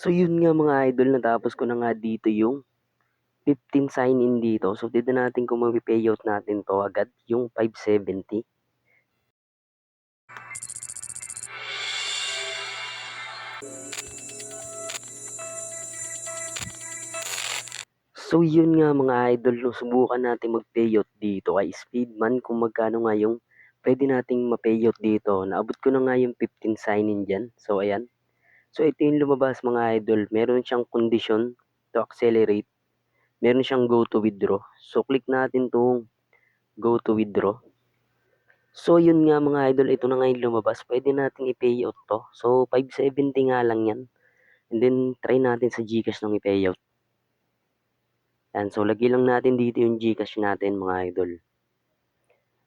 So yun nga mga idol, natapos ko na nga dito yung 15 sign-in dito. So tignan natin kung mapi-payout natin 'to agad, yung 570. So yun nga mga idol 'no, subukan nating mag-payout dito kay Speedman kung magkano nga yung puwede nating ma-payout dito. Naabot ko na nga yung 15 sign-in diyan. So ayan. So ito yung lumabas mga idol, meron siyang condition to accelerate, meron siyang go to withdraw. So click natin 'tong go to withdraw. So yun nga mga idol, ito na nga yung lumabas, puwede nating i-payout 'to. So 570 nga lang 'yan, and then try natin sa GCash nung i-payout. Yan, so lagyan lang natin dito yung GCash natin mga idol.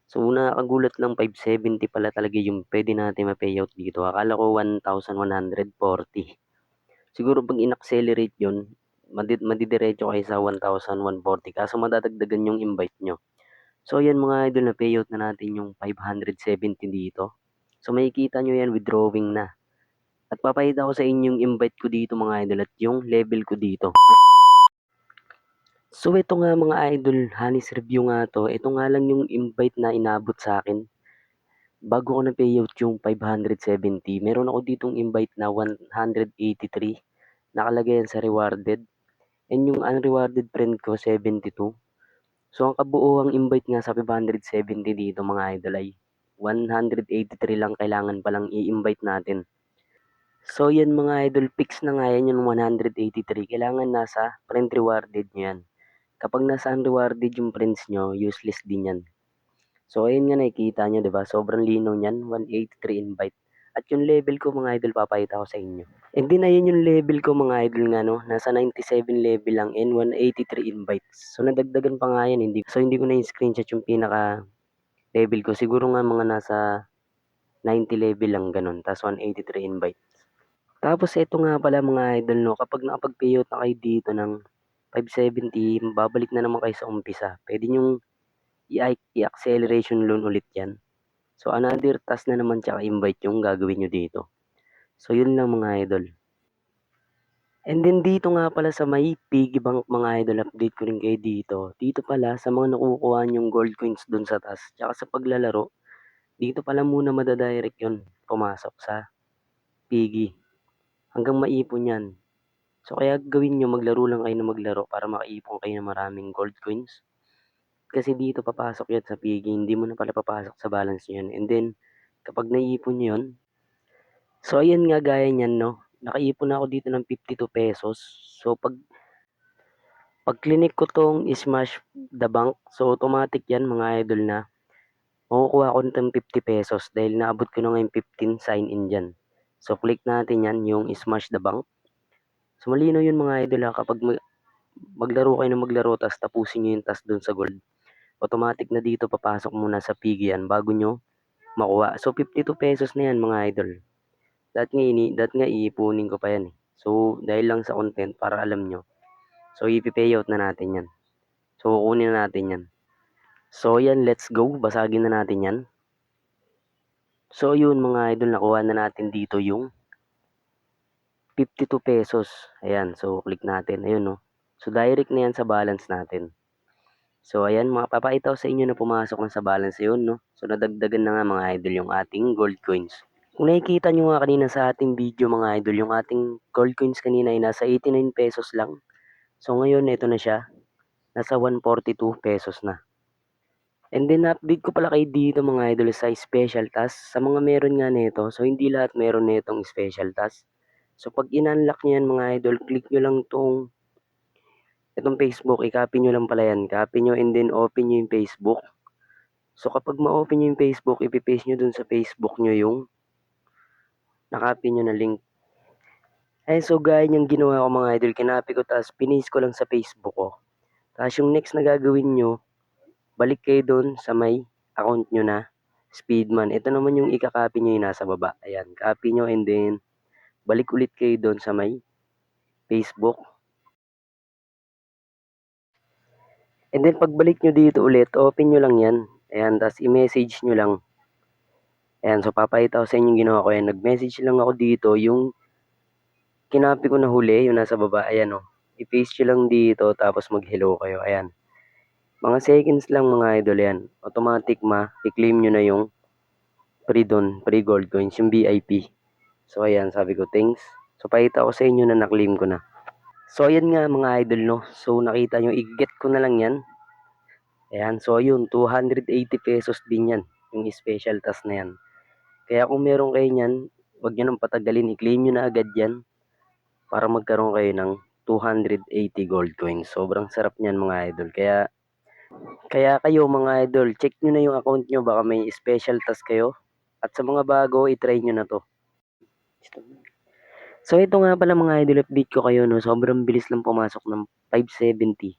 So nakakagulat lang, 570 pala talaga yung puwede natin ma-payout dito, akala ko 1,140. Siguro 'pag in-accelerate yun, madidiretso kayo sa 1,140 kaso madadagdagan yung invite niyo. So ayan mga idol, na-payout na natin yung 570 dito. So makikita nyo yan, withdrawing na. At papakita ko sa inyo yung invite ko dito mga idol at yung level ko dito. So ito nga mga idol, honest review nga to. Ito nga lang yung invite na inabot sa akin. Bago ko na-payout yung 570, meron ako ditong invite na 183. Nakalagay yan sa rewarded. And yung unrewarded friend ko, 72. So ang kabuuang invite nga sa 570 dito mga idol ay 183 lang, kailangan palang i-invite natin. So yan mga idol, fix na nga yan yung 183. Kailangan nasa friend rewarded nyo yan. Kapag nasa unrewarded yung friends nyo, useless din yan. So ayun nga, nakikita nyo, diba? Sobrang linaw niyan, 183 invite. At yung level ko mga idol, papakita ko sa inyo. And then ayun yung level ko mga idol nga no, nasa 97 level lang and 183 invites. So nadagdagan pa nga yan, hindi ko na yung screenshot yung pinaka level ko. Siguro nga mga nasa 90 level lang ganun, tapos 183 invites. Tapos ito nga pala mga idol no, kapag nakapag-payout na kayo dito ng 570, babalik na naman kayo sa umpisa. Pwede nyong i-acceleration loan ulit yan. So another task na naman tsaka invite yung gagawin nyo dito. So yun lang mga idol. And then dito nga pala sa may piggy bank mga idol, update ko rin kayo dito. Dito pala sa mga nakukuha yung gold coins dun sa taas, tsaka sa paglalaro, dito pala muna madadirect yun, pumasok sa piggy. Hanggang maipon yan. So kaya gawin nyo, maglaro lang kayo na maglaro para makaipon kayo ng maraming gold coins. Kasi dito papasok yan sa piggy, hindi mo na pala papasok sa balance nyo yun. And then, kapag naipon nyo yun, so ayan nga gaya nyan no, nakaipon na ako dito ng 52 pesos. So pag clinic ko tong smash the bank, so automatic yan mga idol na makukuha ko ng 50 pesos dahil naabot ko na ngayon 15 sign in dyan. So click natin yan, yung smash the bank. So malinaw yun mga idol ha, kapag maglaro kayo ng maglaro tapos tapusin nyo yung task dun sa gold, automatic na dito papasok muna sa piggy yan bago nyo makuha. So 52 pesos na yan mga idol. That nga iipunin ko pa yan eh. So dahil lang sa content para alam nyo. So ipi-payout na natin yan. So kukunin na natin yan. So yan, let's go. Basagin na natin yan. So yun mga idol, nakuha na natin dito yung 52 pesos. Ayan, so click natin. Ayun no. So direct na yan sa balance natin. So ayan, papakita ko sa inyo na pumasok na sa balance yun no. So nadagdagan na nga mga idol yung ating gold coins. Kung nakikita nyo nga kanina sa ating video mga idol, yung ating gold coins kanina ay nasa 89 pesos lang. So ngayon, ito na siya. Nasa 142 pesos na. And then update ko pala kayo dito mga idol sa special task. Sa mga meron nga nito, so hindi lahat meron nitong special task. So pag in-unlock nyo yan mga idol, click nyo lang itong Facebook, i-copy nyo lang pala yan. Copy nyo and then open nyo yung Facebook. So kapag ma-open nyo yung Facebook, ipipaste nyo dun sa Facebook nyo yung nakopy nyo na link. Ay so gaya yung ginawa ko mga idol, kinopy ko tapos pinis ko lang sa Facebook ko. Tapos yung next na gagawin nyo, balik kayo doon sa may account nyo na Speedman. Ito naman yung ika-copy nyo yung nasa baba. Ayan, copy nyo and then balik ulit kayo doon sa may Facebook. And then pagbalik nyo dito ulit, open nyo lang yan. Ayan, tapos i-message nyo lang. Ayan, so papakita ko sa inyo yung ginawa ko yan. Nag-message lang ako dito yung Kinapi ko na huli, yung nasa baba, ayan o. I-paste nyo lang dito, tapos mag-hello kayo, ayan. Mga seconds lang mga idol yan. Automatic i-claim nyo na yung free gold coins, yung VIP. So ayan, sabi ko thanks. So pakita ko sa inyo na na-claim ko na. So ayan nga mga idol no. So nakita nyo, i-get ko na lang yan. Ayan, so ayun, 280 pesos din yan. Yung special task na yan. Kaya kung meron kayo niyan, huwag nyo nang patagalin, i-claim nyo na agad yan para magkaroon kayo ng 280 gold coins. Sobrang sarap niyan mga idol. Kaya kayo mga idol, check nyo na yung account nyo, baka may special task kayo. At sa mga bago, i-try nyo na to. So ito nga pala mga idol, update ko kayo no, sobrang bilis lang pumasok ng 570.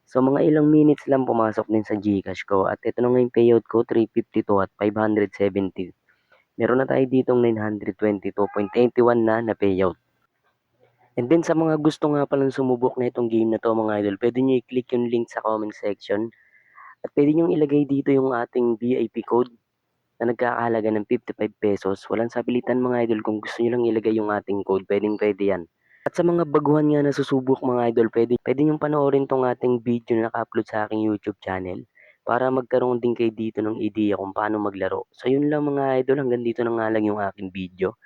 So mga ilang minutes lang pumasok din sa GCash ko at ito na nga yung payout ko, 352 at 570. Meron na tayo ditong 922.81 na payout. And then sa mga gusto nga palang sumubok na itong game na to mga idol, pwede nyo i-click yung link sa comment section at pwede nyo ilagay dito yung ating VIP code na nagkakahalaga ng 55 pesos. Walang sapilitan mga idol, kung gusto nyo lang ilagay yung ating code, pwede yan. At sa mga baguhan nga na susubok mga idol, pwede nyo panoorin tong ating video na naka-upload sa aking YouTube channel para magkaroon din kayo dito ng ideya kung paano maglaro. So yun lang mga idol, hanggang dito na nga lang yung aking video.